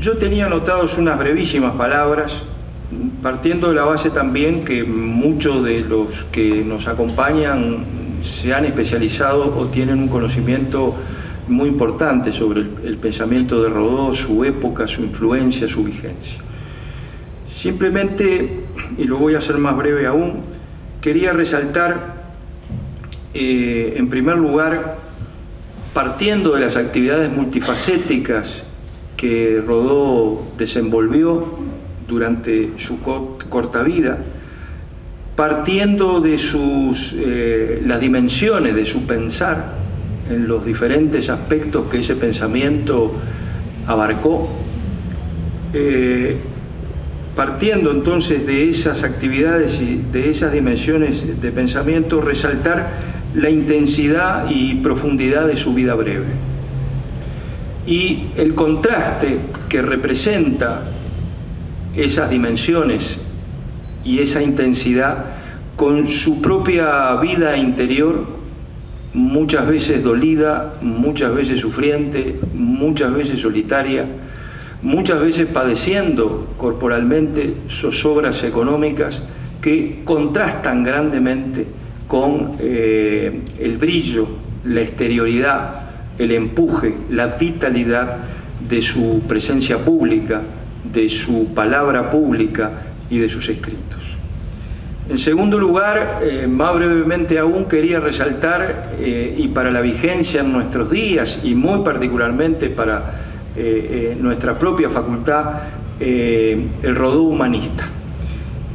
Yo tenía anotados unas brevísimas palabras, partiendo de la base también que muchos de los que nos acompañan se han especializado o tienen un conocimiento muy importante sobre el pensamiento de Rodó, su época, su influencia, su vigencia. Simplemente, y lo voy a hacer más breve aún, quería resaltar, en primer lugar, partiendo de las actividades multifacéticas que Rodó desenvolvió durante su corta vida, partiendo de las dimensiones de su pensar en los diferentes aspectos que ese pensamiento abarcó, partiendo entonces de esas actividades y de esas dimensiones de pensamiento, resaltar la intensidad y profundidad de su vida breve y el contraste que representa esas dimensiones y esa intensidad con su propia vida interior, muchas veces dolida, muchas veces sufriente, muchas veces solitaria, muchas veces padeciendo corporalmente zozobras económicas que contrastan grandemente con el brillo, la exterioridad, el empuje, la vitalidad de su presencia pública, de su palabra pública y de sus escritos. En segundo lugar, más brevemente aún, quería resaltar, y para la vigencia en nuestros días, y muy particularmente para nuestra propia facultad, el Rodó humanista.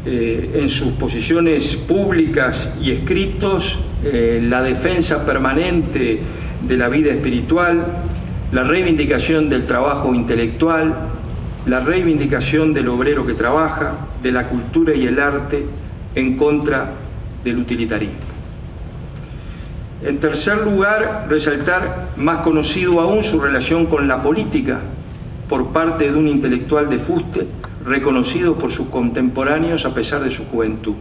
En sus posiciones públicas y escritos, la defensa permanente de la vida espiritual, la reivindicación del trabajo intelectual, la reivindicación del obrero que trabaja, de la cultura y el arte, en contra del utilitarismo. En tercer lugar, resaltar, más conocido aún, su relación con la política por parte de un intelectual de fuste, reconocido por sus contemporáneos a pesar de su juventud.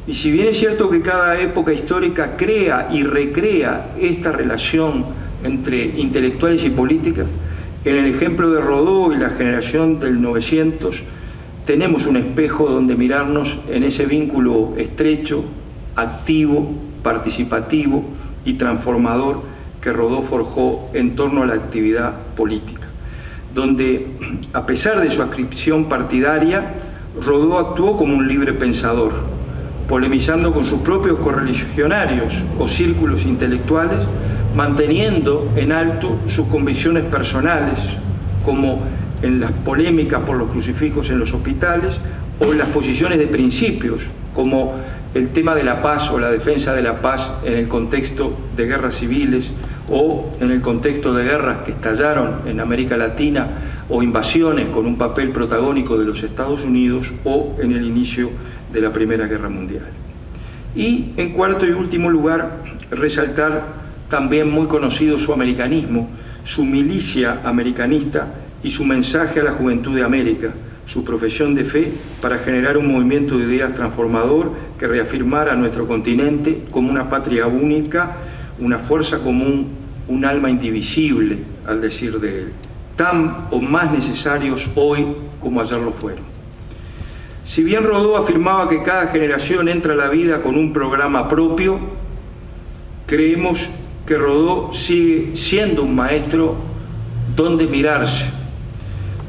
Y si bien es cierto que cada época histórica crea y recrea esta relación entre intelectuales y política, en el ejemplo de Rodó y la generación del 900, tenemos un espejo donde mirarnos en ese vínculo estrecho, activo, participativo y transformador que Rodó forjó en torno a la actividad política, donde, a pesar de su adscripción partidaria, Rodó actuó como un libre pensador, polemizando con sus propios correligionarios o círculos intelectuales, manteniendo en alto sus convicciones personales, como en las polémicas por los crucifijos en los hospitales, o en las posiciones de principios, como el tema de la paz o la defensa de la paz en el contexto de guerras civiles o en el contexto de guerras que estallaron en América Latina o invasiones con un papel protagónico de los Estados Unidos o en el inicio de la Primera Guerra Mundial. Y en cuarto y último lugar, resaltar también muy conocido su americanismo, su milicia americanista y su mensaje a la juventud de América, su profesión de fe para generar un movimiento de ideas transformador que reafirmara a nuestro continente como una patria única, una fuerza común, un alma indivisible, al decir de él, tan o más necesarios hoy como ayer lo fueron. Si bien Rodó afirmaba que cada generación entra a la vida con un programa propio, creemos que Rodó sigue siendo un maestro donde mirarse.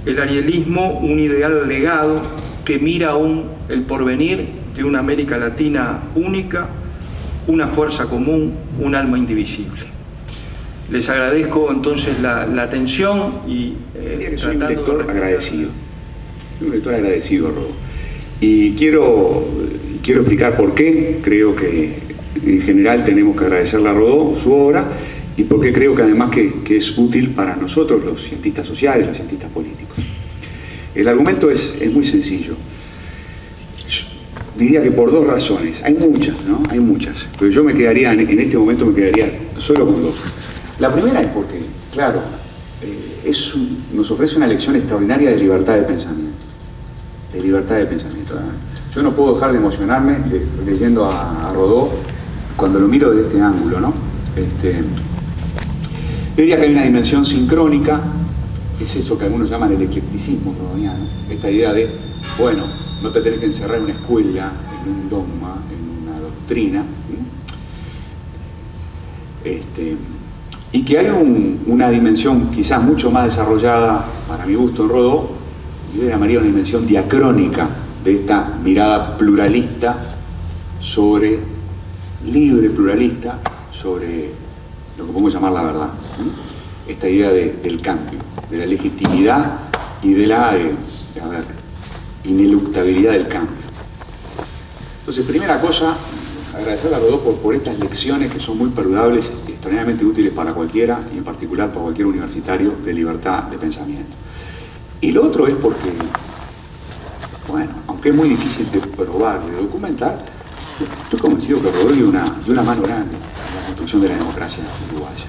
El arielismo, un ideal legado que mira aún el porvenir de una América Latina única, una fuerza común, un alma indivisible. Les agradezco entonces la atención y soy un lector agradecido. Soy un lector agradecido, Rodó. Y quiero explicar por qué creo que en general tenemos que agradecerle a Rodó su obra y por qué creo que además que es útil para nosotros, los cientistas sociales, los cientistas políticos. El argumento es muy sencillo. Diría que por dos razones. Hay muchas, ¿no? Hay muchas. Pero yo me quedaría, en este momento me quedaría solo con dos. La primera es porque, claro, nos ofrece una lección extraordinaria de libertad de pensamiento. De libertad de pensamiento. Yo no puedo dejar de emocionarme leyendo a Rodó cuando lo miro desde este ángulo, ¿no? Yo diría que hay una dimensión sincrónica, es eso que algunos llaman el eclecticismo rodoniano, esta idea de, bueno, no te tenés que encerrar en una escuela, en un dogma, en una doctrina, y que hay una dimensión quizás mucho más desarrollada, para mi gusto, en Rodó, yo le llamaría una dimensión diacrónica de esta mirada pluralista sobre, libre pluralista, sobre lo que podemos llamar la verdad. Esta idea del cambio, de la legitimidad y de la ineluctabilidad del cambio. Entonces, primera cosa, agradecerle a Rodó por estas lecciones que son muy perdudables y extraordinariamente útiles para cualquiera, y en particular para cualquier universitario, de libertad de pensamiento. Y lo otro es porque, bueno, aunque es muy difícil de probar, de documentar, estoy convencido que Rodó dio una mano grande en la construcción de la democracia uruguaya,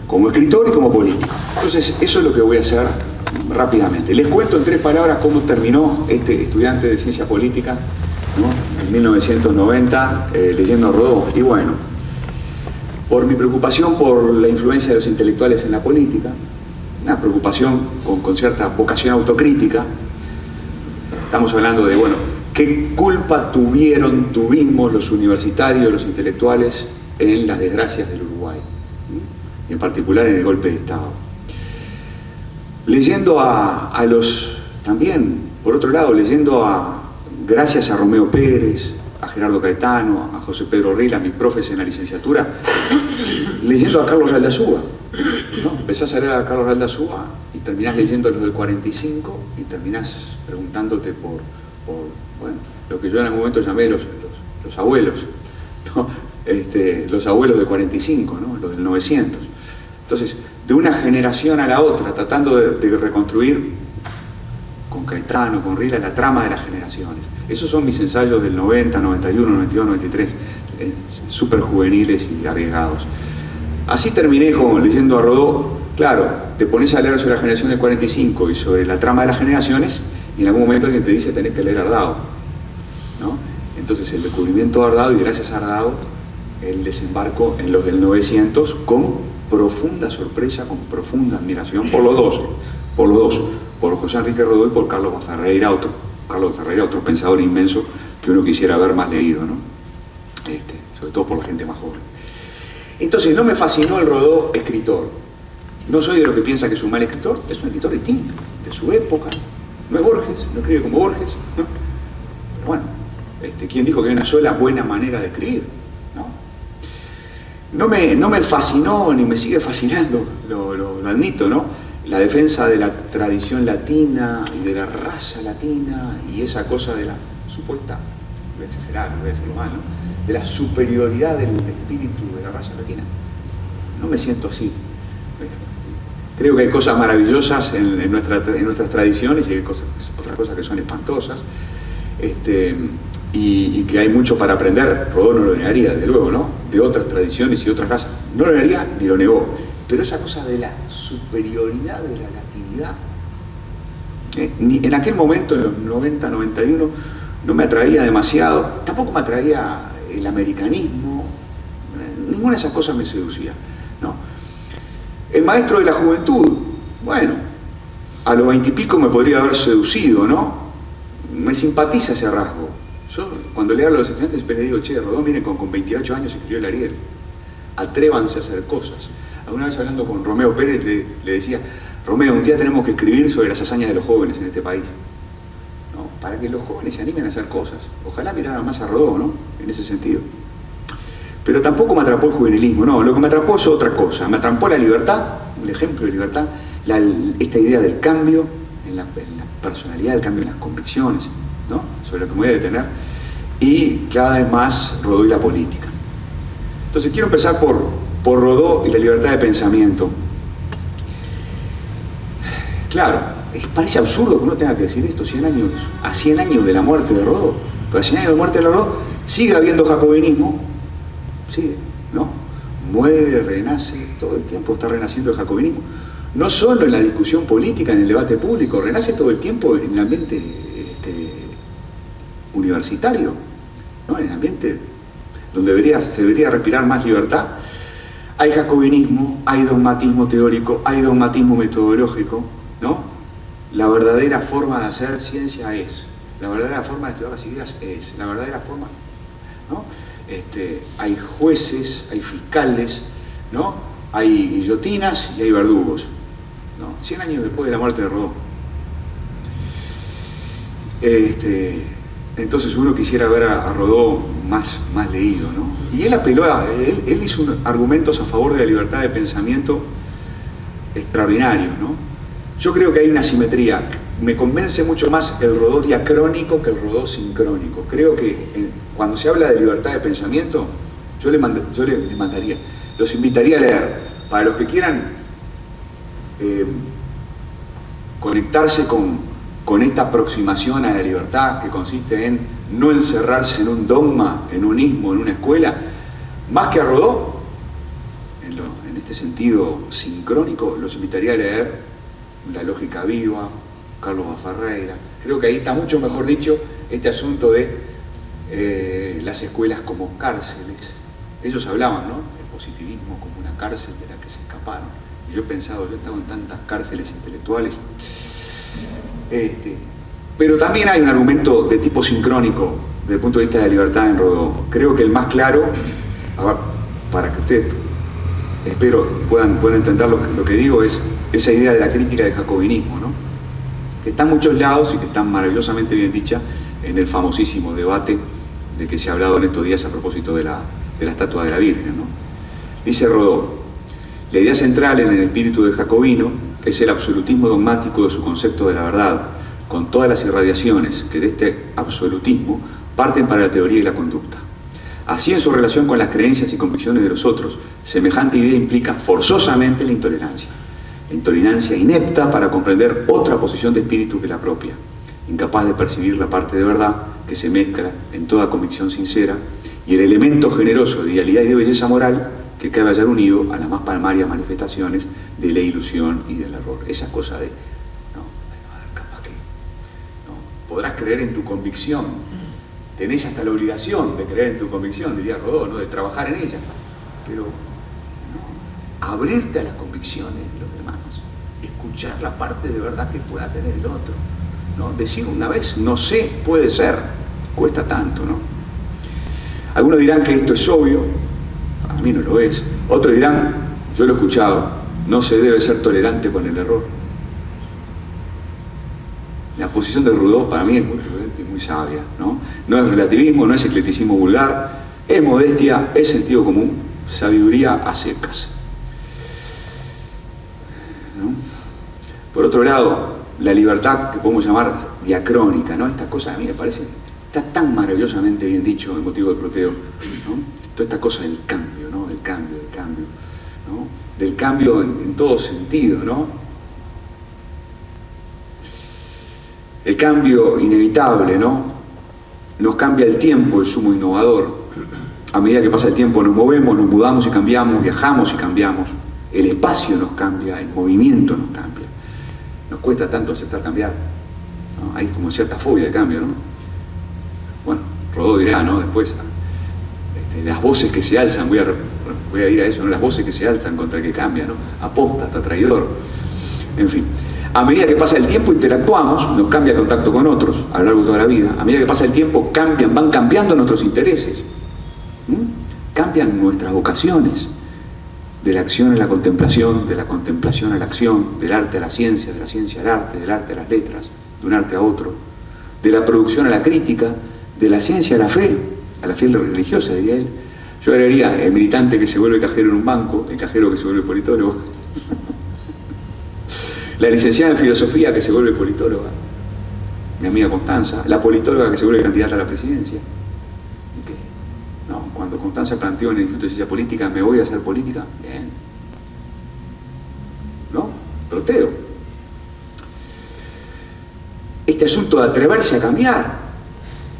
como escritor y como político. Entonces, eso es lo que voy a hacer rápidamente. Les cuento en 3 palabras cómo terminó este estudiante de ciencia política, ¿no?, en 1990, leyendo a Rodó. Y bueno, por mi preocupación por la influencia de los intelectuales en la política, una preocupación con cierta vocación autocrítica, estamos hablando de, bueno, ¿qué culpa tuvimos los universitarios, los intelectuales, en las desgracias del Uruguay? Y en particular en el golpe de Estado. Leyendo a los, también, por otro lado, gracias a Romeo Pérez, a Gerardo Caetano, a José Pedro Rila, mis profes en la licenciatura, leyendo a Carlos Raldasúa, ¿no? Empezás a leer a Carlos Raldasúa y terminás leyendo los del 45 y terminás preguntándote por bueno, lo que yo en algún momento llamé los abuelos, ¿no? Los abuelos del 45, ¿no? Los del 900. Entonces, de una generación a la otra, tratando de reconstruir con Caetano, con Rila, la trama de las generaciones. Esos son mis ensayos del 90, 91, 92, 93, súper juveniles y arriesgados. Así terminé leyendo a Rodó. Claro, te pones a leer sobre la generación del 45 y sobre la trama de las generaciones, y en algún momento alguien te dice tenés que leer a Ardao, ¿no? Entonces el descubrimiento de Ardao, y gracias a Ardao, el desembarco en los del 900, con profunda sorpresa, con profunda admiración por los dos, por José Enrique Rodó y por Carlos Ferreira, otro pensador inmenso que uno quisiera ver más leído, ¿no? Sobre todo por la gente más joven. Entonces, no me fascinó el Rodó escritor. No soy de los que piensa que es un mal escritor, es un escritor distinto, de su época. No es Borges, no escribe como Borges, ¿no? Pero bueno, ¿quién dijo que hay una sola buena manera de escribir? No me fascinó, ni me sigue fascinando, lo admito, ¿no? La defensa de la tradición latina y de la raza latina y esa cosa de la supuesta, voy a exagerar, voy a decirlo mal, ¿no?, de la superioridad del espíritu de la raza latina. No me siento así. Creo que hay cosas maravillosas en nuestras tradiciones y hay otras cosas que son espantosas, y que hay mucho para aprender. Rodó no lo negaría, desde luego, ¿no?, de otras tradiciones y otras razas. No lo negaría ni lo negó. Pero esa cosa de la superioridad de la latinidad, en aquel momento, en los 90, 91, no me atraía demasiado. Tampoco me atraía el americanismo. Ninguna de esas cosas me seducía, ¿no? El maestro de la juventud, bueno, a los 20 y pico me podría haber seducido, ¿no? Me simpatiza ese rasgo. Yo, cuando le hablo a los estudiantes, siempre le digo, che, Rodó, miren, con 28 años escribió el Ariel. Atrévanse a hacer cosas. Alguna vez hablando con Romeo Pérez le decía, Romeo, un día tenemos que escribir sobre las hazañas de los jóvenes en este país, ¿no?, para que los jóvenes se animen a hacer cosas. Ojalá miraran más a Rodó, ¿no?, en ese sentido. Pero tampoco me atrapó el juvenilismo, no, lo que me atrapó es otra cosa. Me atrapó la libertad, un ejemplo de libertad, esta idea del cambio en la personalidad, del cambio en las convicciones, ¿no?, sobre lo que me voy a detener, y cada vez más Rodó y la política. Entonces quiero empezar por Rodó y la libertad de pensamiento. Claro, parece absurdo que uno tenga que decir esto a 100 años de la muerte de Rodó, pero a 100 años de la muerte de Rodó sigue habiendo jacobinismo, sigue, ¿no? Muere, renace, todo el tiempo está renaciendo el jacobinismo. No solo en la discusión política, en el debate público, renace todo el tiempo en el ambiente universitario, ¿no?, en el ambiente donde se debería respirar más libertad. Hay jacobinismo, hay dogmatismo teórico, hay dogmatismo metodológico, ¿no? La verdadera forma de hacer ciencia es, la verdadera forma de estudiar las ideas es, la verdadera forma, ¿no? Hay jueces, hay fiscales, ¿no? Hay guillotinas y hay verdugos, ¿no? 100 años después de la muerte de Rodó. Entonces uno quisiera ver a Rodó más leído, ¿no? Y él apeló él hizo argumentos a favor de la libertad de pensamiento extraordinarios, ¿no? Yo creo que hay una simetría. Me convence mucho más el Rodó diacrónico que el Rodó sincrónico. Creo que cuando se habla de libertad de pensamiento, yo les mandaría, los invitaría a leer, para los que quieran conectarse con esta aproximación a la libertad que consiste en no encerrarse en un dogma, en un ismo, en una escuela, más que a Rodó, en este sentido sincrónico, los invitaría a leer La lógica viva, Carlos Bafarreira. Creo que ahí está mucho mejor dicho este asunto de las escuelas como cárceles. Ellos hablaban, ¿no?, del positivismo como una cárcel de la que se escaparon. Y yo he pensado, yo he estado en tantas cárceles intelectuales. Pero también hay un argumento de tipo sincrónico desde el punto de vista de la libertad en Rodó. Creo que el más claro, para que ustedes, espero, puedan entender lo que digo, es esa idea de la crítica del jacobinismo, ¿no?, que está en muchos lados y que está maravillosamente bien dicha en el famosísimo debate de que se ha hablado en estos días a propósito de la estatua de la Virgen, ¿no? Dice Rodó: la idea central en el espíritu del jacobino es el absolutismo dogmático de su concepto de la verdad, con todas las irradiaciones que de este absolutismo parten para la teoría y la conducta. Así, en su relación con las creencias y convicciones de los otros, semejante idea implica forzosamente la intolerancia inepta para comprender otra posición de espíritu que la propia, incapaz de percibir la parte de verdad que se mezcla en toda convicción sincera y el elemento generoso de idealidad y de belleza moral que cabe hallar unido a las más palmarias manifestaciones de la ilusión y del error. Esa cosa de, capaz que, ¿no?, podrás creer en tu convicción, tenés hasta la obligación de creer en tu convicción, diría Rodó, ¿no?, de trabajar en ella, pero no, abrirte a las convicciones de los demás, escuchar la parte de verdad que pueda tener el otro, ¿no? Decir una vez, no sé, puede ser, cuesta tanto, ¿no? Algunos dirán que esto es obvio, a mí no lo es. Otros dirán, yo lo he escuchado, no se debe ser tolerante con el error. La posición de Rodó para mí es muy sabia, ¿no? No es relativismo, no es eclecticismo vulgar, es modestia, es sentido común, sabiduría a secas, ¿no? Por otro lado, la libertad que podemos llamar diacrónica, ¿no? Esta cosa a mí me parece, está tan maravillosamente bien dicho en Motivo de Proteo, ¿no? Toda esta cosa del cambio, ¿no? Del cambio, ¿no? Del cambio en todo sentido, ¿no? El cambio inevitable, ¿no? Nos cambia el tiempo, el sumo innovador. A medida que pasa el tiempo nos movemos, nos mudamos y cambiamos, viajamos y cambiamos. El espacio nos cambia, el movimiento nos cambia. Nos cuesta tanto aceptar cambiar, ¿no? Hay como cierta fobia de cambio, ¿no? Bueno, Rodó dirá, ¿no?, después, las voces que se alzan, voy a ir a eso, ¿no?, las voces que se alzan contra el que cambia, ¿no?, apóstata, traidor, en fin. A medida que pasa el tiempo interactuamos, nos cambia el contacto con otros a lo largo de toda la vida. A medida que pasa el tiempo van cambiando nuestros intereses, cambian nuestras vocaciones, de la acción a la contemplación, de la contemplación a la acción, del arte a la ciencia, de la ciencia al arte, del arte a las letras, de un arte a otro, de la producción a la crítica, de la ciencia a la fe religiosa, diría él. Yo agregaría el militante que se vuelve cajero en un banco, el cajero que se vuelve politólogo, la licenciada en filosofía que se vuelve politóloga, mi amiga Constanza, la politóloga que se vuelve candidata a la presidencia. No, cuando Constanza planteó en el Instituto de Ciencia Política, me voy a hacer política, bien, ¿no? Proteo. Este asunto de atreverse a cambiar,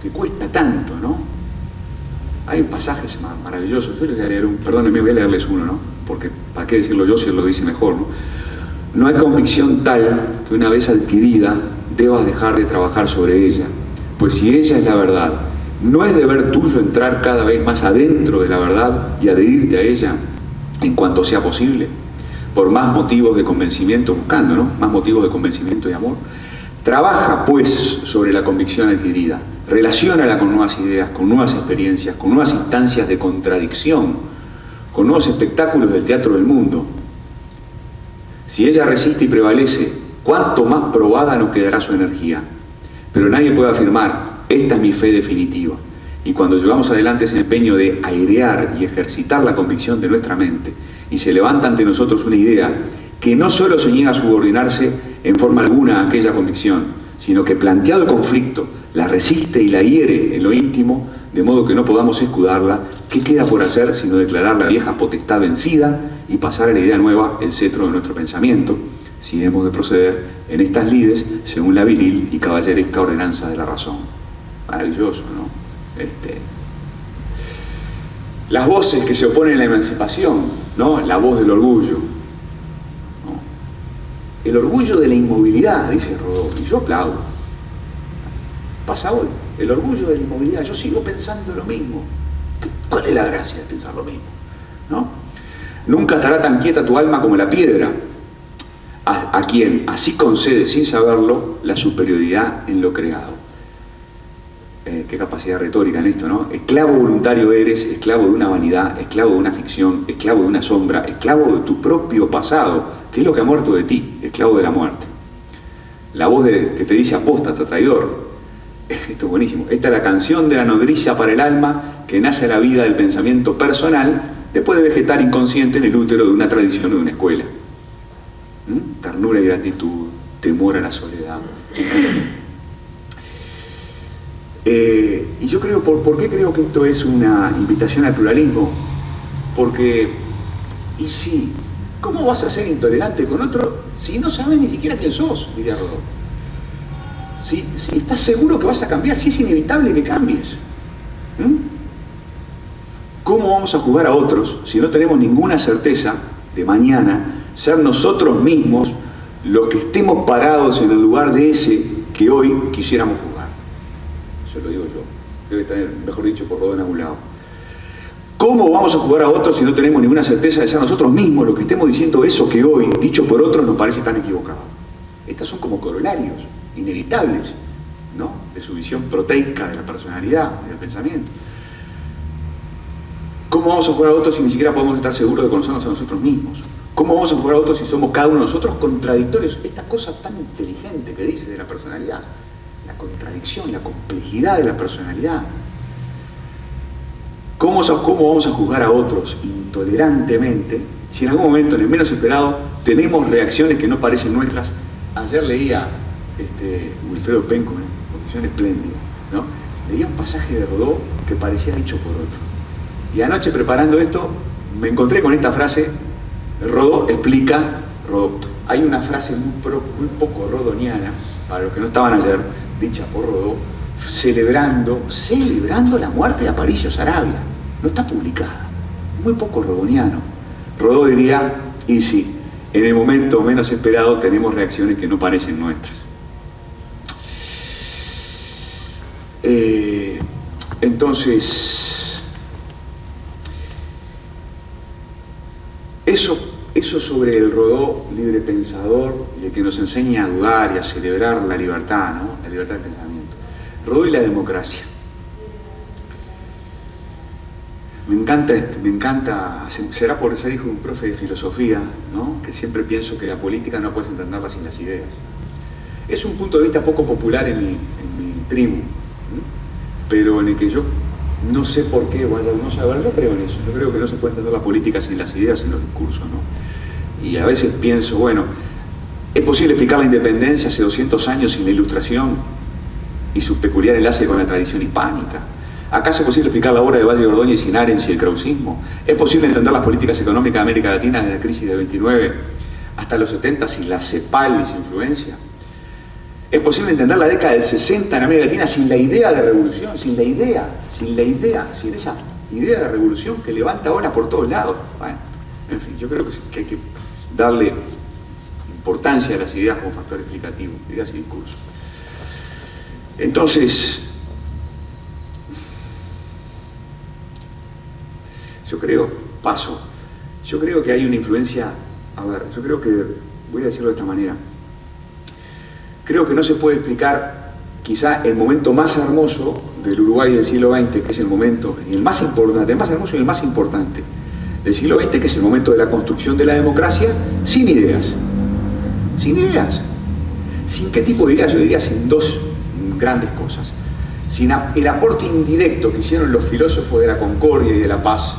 que cuesta tanto, ¿no? Hay pasajes maravillosos. Yo les voy a leer perdónenme, voy a leerles uno, ¿no? Porque, ¿para qué decirlo yo si él lo dice mejor, ¿no? No hay convicción tal que una vez adquirida debas dejar de trabajar sobre ella, pues si ella es la verdad, no es deber tuyo entrar cada vez más adentro de la verdad y adherirte a ella en cuanto sea posible, por más motivos de convencimiento, buscando, ¿no?, más motivos de convencimiento y amor. Trabaja, pues, sobre la convicción adquirida, relaciónala con nuevas ideas, con nuevas experiencias, con nuevas instancias de contradicción, con nuevos espectáculos del teatro del mundo. Si ella resiste y prevalece, cuánto más probada nos quedará su energía. Pero nadie puede afirmar, esta es mi fe definitiva. Y cuando llevamos adelante ese empeño de airear y ejercitar la convicción de nuestra mente, y se levanta ante nosotros una idea que no solo se niega a subordinarse en forma alguna a aquella convicción, sino que planteado el conflicto, la resiste y la hiere en lo íntimo, de modo que no podamos escudarla, ¿qué queda por hacer sino declarar la vieja potestad vencida y pasar a la idea nueva el cetro de nuestro pensamiento, si hemos de proceder en estas lides según la viril y caballeresca ordenanza de la razón? Maravilloso, ¿no? Las voces que se oponen a la emancipación, ¿no? La voz del orgullo, ¿no? El orgullo de la inmovilidad, dice Rodó, y yo aplaudo. Pasa hoy, el orgullo de la inmovilidad, yo sigo pensando lo mismo. ¿Cuál es la gracia de pensar lo mismo? ¿No? Nunca estará tan quieta tu alma como la piedra, a quien así concede sin saberlo la superioridad en lo creado. Qué capacidad retórica en esto, ¿no? Esclavo voluntario eres, esclavo de una vanidad, esclavo de una ficción, esclavo de una sombra, esclavo de tu propio pasado, que es lo que ha muerto de ti, esclavo de la muerte. La voz que te dice apóstata, traidor. Esto es buenísimo. Esta es la canción de la nodriza para el alma que nace a la vida del pensamiento personal después de vegetar inconsciente en el útero de una tradición o de una escuela. Ternura y gratitud, temor a la soledad. Y yo creo, ¿por qué creo que esto es una invitación al pluralismo? Porque, y sí, ¿cómo vas a ser intolerante con otro si no sabes ni siquiera quién sos? Diría Rodó. Si estás seguro que vas a cambiar, si es inevitable que cambies. ¿Cómo vamos a juzgar a otros si no tenemos ninguna certeza de mañana ser nosotros mismos los que estemos parados en el lugar de ese que hoy quisiéramos juzgar? Eso lo digo yo, debe tener, mejor dicho, por Rodó en algún lado. ¿Cómo vamos a juzgar a otros si no tenemos ninguna certeza de ser nosotros mismos los que estemos diciendo eso que hoy, dicho por otros, nos parece tan equivocado? Estas son como corolarios inevitables, ¿no?, de su visión proteica de la personalidad y del pensamiento. ¿Cómo vamos a juzgar a otros si ni siquiera podemos estar seguros de conocernos a nosotros mismos? ¿Cómo vamos a juzgar a otros si somos cada uno de nosotros contradictorios? Esta cosa tan inteligente que dice de la personalidad, la contradicción, la complejidad de la personalidad. ¿Cómo vamos a juzgar a otros intolerantemente si en algún momento, en el menos esperado, tenemos reacciones que no parecen nuestras? Ayer leía Wilfredo Penco, una posición espléndida, ¿no? Leía un pasaje de Rodó que parecía dicho por otro. Y anoche, preparando esto, me encontré con esta frase. Rodó explica, hay una frase muy poco rodoniana, para los que no estaban ayer, dicha por Rodó, celebrando la muerte de Aparicio Saravia. No está publicada, muy poco rodoniano. Rodó diría, y sí, en el momento menos esperado tenemos reacciones que no parecen nuestras. Entonces, eso sobre el Rodó libre pensador y el que nos enseña a dudar y a celebrar la libertad, ¿no?, la libertad de pensamiento. Rodó y la democracia. Me encanta, será por ser hijo de un profe de filosofía, ¿no?, que siempre pienso que la política no puedes entenderla sin las ideas. Es un punto de vista poco popular en mi tribu, pero en el que yo no sé por qué, bueno, no sé, yo creo en eso, yo creo que no se puede entender la política sin las ideas, sin los discursos, ¿no? Y a veces pienso, bueno, ¿es posible explicar la independencia hace 200 años sin la Ilustración y su peculiar enlace con la tradición hispánica? ¿Acaso es posible explicar la obra de Valle de Ordóñez sin Arens y el krausismo? ¿Es posible entender las políticas económicas de América Latina desde la crisis del 29 hasta los 70 sin la CEPAL y su influencia? ¿Es posible entender la década del 60 en América Latina sin la idea de revolución, sin esa idea de revolución que levanta olas por todos lados? Bueno, en fin, yo creo que hay que darle importancia a las ideas como factor explicativo, ideas y discursos. Entonces, yo creo, Yo creo que hay una influencia, yo creo que, voy a decirlo de esta manera, creo que no se puede explicar quizá el momento más hermoso del Uruguay del siglo XX, que es el momento, el más importante, el más hermoso y el más importante del siglo XX, que es el momento de la construcción de la democracia, sin ideas. Sin ideas. ¿Sin qué tipo de ideas? Yo diría sin dos grandes cosas. Sin el aporte indirecto que hicieron los filósofos de la concordia y de la paz,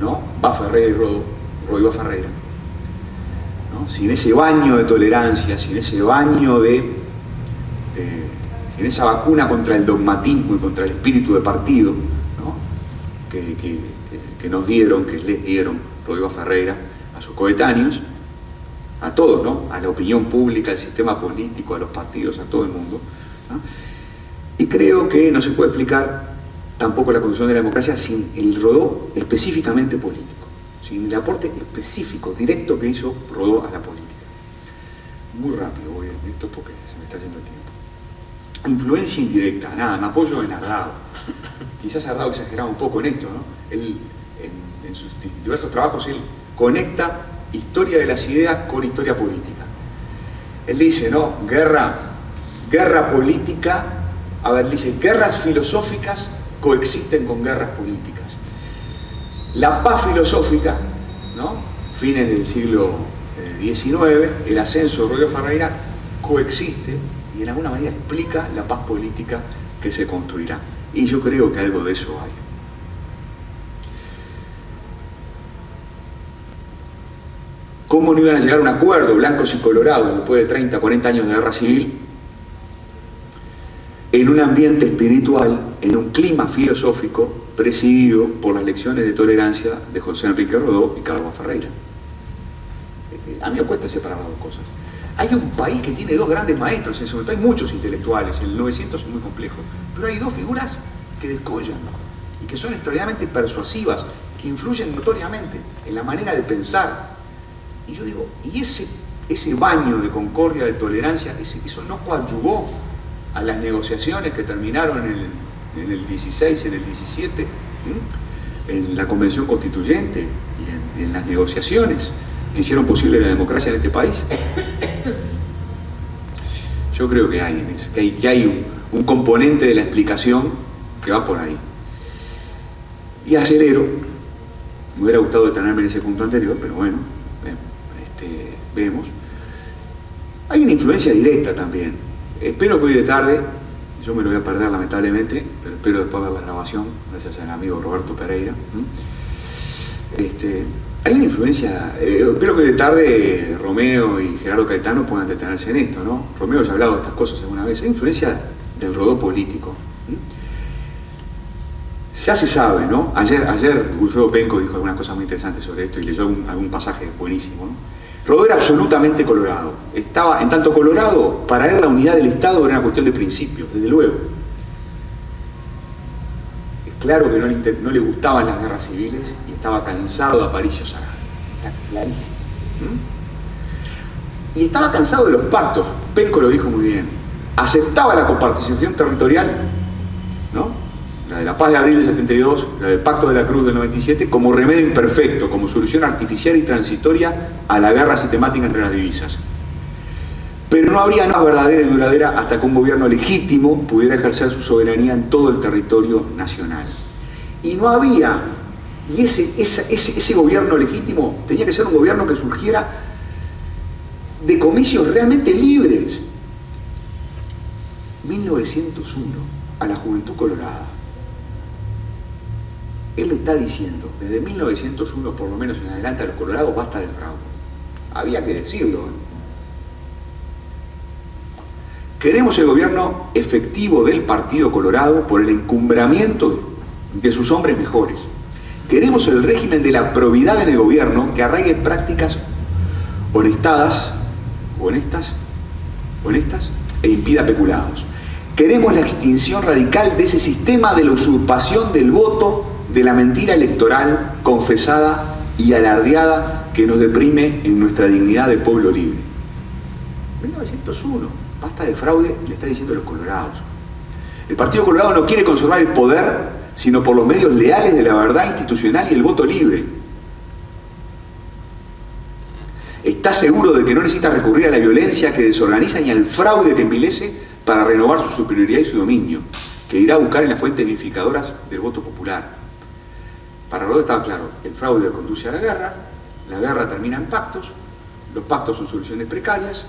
¿no? Bafferreira y Rodó Bafferreira, ¿no? Sin ese baño de tolerancia, sin ese baño sin esa vacuna contra el dogmatismo y contra el espíritu de partido, ¿no? que nos dieron, que les dieron Rodó Bafferreira a sus coetáneos, a todos, ¿no? A la opinión pública, al sistema político, a los partidos, a todo el mundo, ¿no? Y creo que no se puede explicar tampoco la construcción de la democracia sin el Rodó específicamente político, sin el aporte específico, directo que hizo Rodó a la política. Muy rápido voy a esto porque se me está yendo el tiempo. Influencia indirecta, nada, me apoyo en Ardao. Quizás Ardao exageraba un poco en esto, ¿no? Él, en sus diversos trabajos, él conecta historia de las ideas con historia política. Él dice, ¿no? Guerra política, dice, guerras filosóficas coexisten con guerras políticas. La paz filosófica, ¿no? Fines del siglo XIX, el ascenso de Rodó Bafferreira coexiste y en alguna manera explica la paz política que se construirá. Y yo creo que algo de eso hay. ¿Cómo no iban a llegar a un acuerdo, blancos y colorados, después de 30, 40 años de guerra civil, en un ambiente espiritual, en un clima filosófico presidido por las lecciones de tolerancia de José Enrique Rodó y Carlos Bafferreira? A mí me cuesta separar las dos cosas. Hay un país que tiene dos grandes maestros, en ese momento hay muchos intelectuales, en el 900 es muy complejo, pero hay dos figuras que descollan y que son extraordinariamente persuasivas, que influyen notoriamente en la manera de pensar. Y yo digo, ¿y ese baño de concordia, de tolerancia, eso no coadyuvó a las negociaciones que terminaron en el 16, en el 17, en la Convención Constituyente y en las negociaciones que hicieron posible la democracia en este país? Yo creo que hay en eso, que hay un componente de la explicación que va por ahí. Y acelero, me hubiera gustado detenerme en ese punto anterior, pero bueno, vemos. Hay una influencia directa también. Espero que hoy de tarde, yo me lo voy a perder lamentablemente, pero espero después ver la grabación, gracias al amigo Roberto Pereira. Hay una influencia, espero que de tarde Romeo y Gerardo Caetano puedan detenerse en esto, ¿no? Romeo ya ha hablado de estas cosas alguna vez. Hay influencia del Rodó político. Ya se sabe, ¿no? Ayer Wilfredo Penco dijo algunas cosas muy interesantes sobre esto y leyó algún pasaje buenísimo, ¿no? Rodó era absolutamente colorado. Estaba, en tanto colorado, para él la unidad del Estado era una cuestión de principios, desde luego. Es claro que no le gustaban las guerras civiles y estaba cansado de Aparicio Saga. Está clarísimo. Y estaba cansado de los pactos. Penco lo dijo muy bien. Aceptaba la comparticipación territorial, ¿no? La de la paz de abril del 72, la del Pacto de la Cruz del 97, como remedio imperfecto, como solución artificial y transitoria a la guerra sistemática entre las divisas. Pero no habría nada verdadera y duradera hasta que un gobierno legítimo pudiera ejercer su soberanía en todo el territorio nacional. Y no había, y ese gobierno legítimo tenía que ser un gobierno que surgiera de comicios realmente libres. 1901, a la Juventud Colorada. Él le está diciendo, desde 1901 por lo menos en adelante, a los colorados basta de fraude. Había que decirlo, ¿eh? Queremos el gobierno efectivo del Partido Colorado por el encumbramiento de sus hombres mejores. Queremos el régimen de la probidad en el gobierno que arraigue prácticas honestas e impida peculados. Queremos la extinción radical de ese sistema de la usurpación del voto, de la mentira electoral confesada y alardeada que nos deprime en nuestra dignidad de pueblo libre. 1901, basta de fraude, le está diciendo a los colorados. El Partido Colorado no quiere conservar el poder, sino por los medios leales de la verdad institucional y el voto libre. está seguro de que no necesita recurrir a la violencia que desorganiza ni al fraude que envilece para renovar su superioridad y su dominio, que irá a buscar en las fuentes vivificadoras del voto popular. Para Rodó estaba claro, el fraude conduce a la guerra termina en pactos, los pactos son soluciones precarias,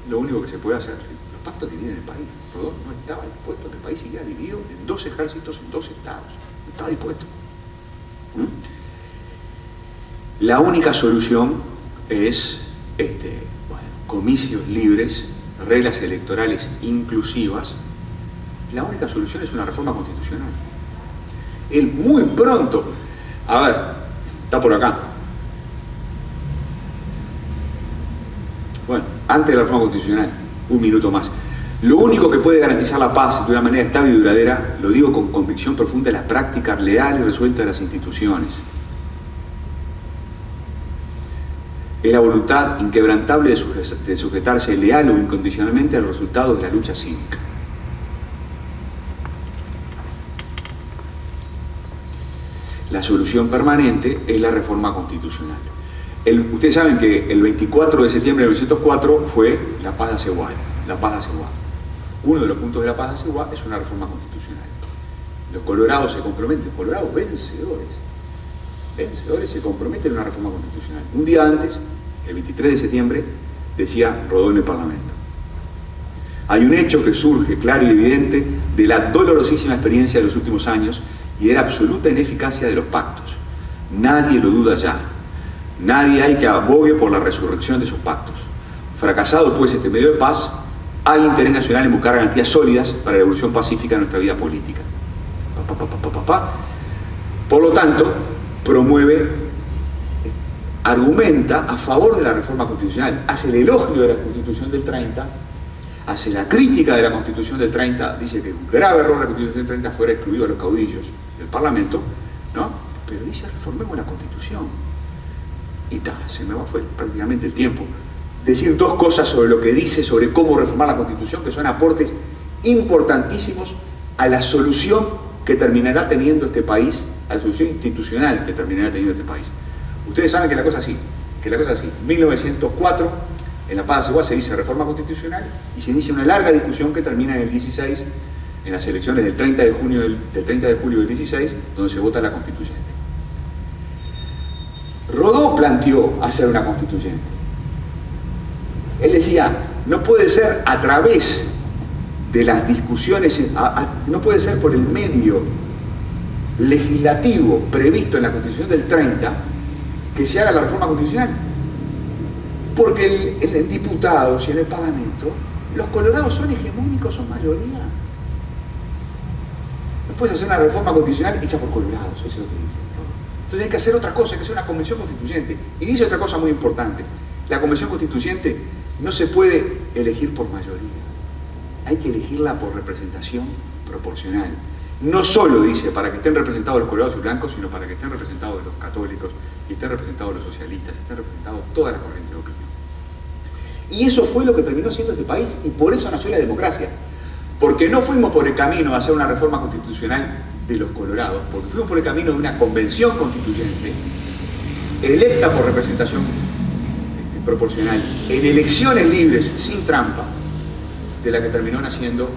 lo único que se puede hacer, los pactos dividen el país. Rodó no estaba dispuesto a que el país siguiera dividido en dos ejércitos, en dos estados, no estaba dispuesto. La única solución es comicios libres, reglas electorales inclusivas. La única solución es una reforma constitucional. Él muy pronto, a ver, está por acá. Bueno, antes de la reforma constitucional, un minuto más. Lo único que puede garantizar la paz de una manera estable y duradera, lo digo con convicción profunda, es la práctica leal y resuelta de las instituciones. Es la voluntad inquebrantable de sujetarse leal o incondicionalmente a los resultados de la lucha cívica. La solución permanente es la reforma constitucional. Ustedes saben que el 24 de septiembre de 1904 fue la paz de Aceguá. La paz de Aceguá. Uno de los puntos de la paz de Aceguá es una reforma constitucional. Los colorados se comprometen, los colorados vencedores se comprometen a una reforma constitucional. Un día antes, el 23 de septiembre, decía Rodó en el Parlamento. Hay un hecho que surge claro y evidente de la dolorosísima experiencia de los últimos años y era absoluta ineficacia de los pactos. Nadie lo duda ya. Nadie hay que abogue por la resurrección de esos pactos. Fracasado pues este medio de paz, hay interés nacional en buscar garantías sólidas para la evolución pacífica de nuestra vida política. Por lo tanto, promueve, argumenta a favor de la reforma constitucional, hace el elogio de la Constitución del 30, hace la crítica de la Constitución del 30, dice que un grave error la Constitución del 30 fuera excluido a los caudillos del Parlamento, ¿no? Pero dice reformemos la Constitución. Y se me fue prácticamente el tiempo. Decir dos cosas sobre lo que dice, sobre cómo reformar la Constitución, que son aportes importantísimos a la solución que terminará teniendo este país, a la solución institucional que terminará teniendo este país. Ustedes saben que la cosa es así, 1904, en la paz de Aceguá se dice reforma constitucional y se inicia una larga discusión que termina en el 16, en las elecciones del 30 de julio del 16, donde se vota la constituyente. Rodó planteó hacer una constituyente. Él decía, no puede ser a través de las discusiones, no puede ser por el medio legislativo previsto en la Constitución del 30 que se haga la reforma constitucional. Porque en diputados y en el Parlamento, los colorados son hegemónicos, son mayoría. No puedes hacer una reforma constitucional hecha por colorados, eso es lo que dice. Entonces hay que hacer otra cosa, hay que hacer una convención constituyente. Y dice otra cosa muy importante, la convención constituyente no se puede elegir por mayoría, hay que elegirla por representación proporcional. No solo dice para que estén representados los colorados y blancos, sino para que estén representados los católicos, y estén representados los socialistas, y estén representados toda la corriente de opinión. Y eso fue lo que terminó siendo este país, y por eso nació la democracia. Porque no fuimos por el camino de hacer una reforma constitucional de los colorados, porque fuimos por el camino de una convención constituyente, electa por representación proporcional, en elecciones libres, sin trampa, de la que terminó naciendo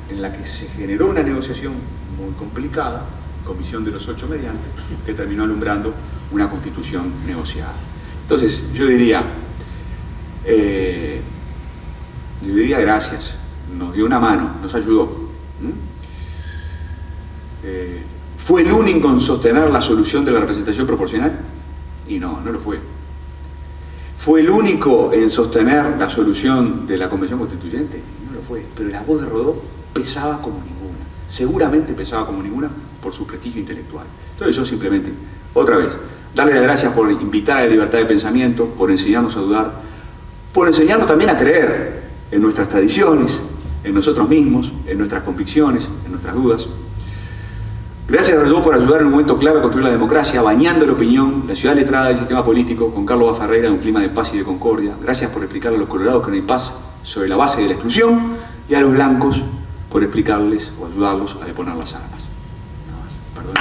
en la que se generó una negociación muy complicada, Comisión de los 8 mediante, que terminó alumbrando una constitución negociada. Entonces, yo diría gracias, nos dio una mano, nos ayudó. ¿Fue el único en sostener la solución de la representación proporcional? Y no lo fue. ¿Fue el único en sostener la solución de la Convención Constituyente? No lo fue. Pero la voz de Rodó pesaba como ninguna. Seguramente pesaba como ninguna por su prestigio intelectual. Entonces yo simplemente, otra vez, darle las gracias por invitar a la libertad de pensamiento, por enseñarnos a dudar, por enseñarnos también a creer en nuestras tradiciones, en nosotros mismos, en nuestras convicciones, en nuestras dudas. Gracias a Rodó por ayudar en un momento clave a construir la democracia, bañando la opinión, la ciudad letrada del sistema político, con Carlos Bafarreira en un clima de paz y de concordia. Gracias por explicarle a los colorados que no hay paz sobre la base de la exclusión, y a los blancos por explicarles o ayudarlos a deponer las armas. Nada más. Perdón.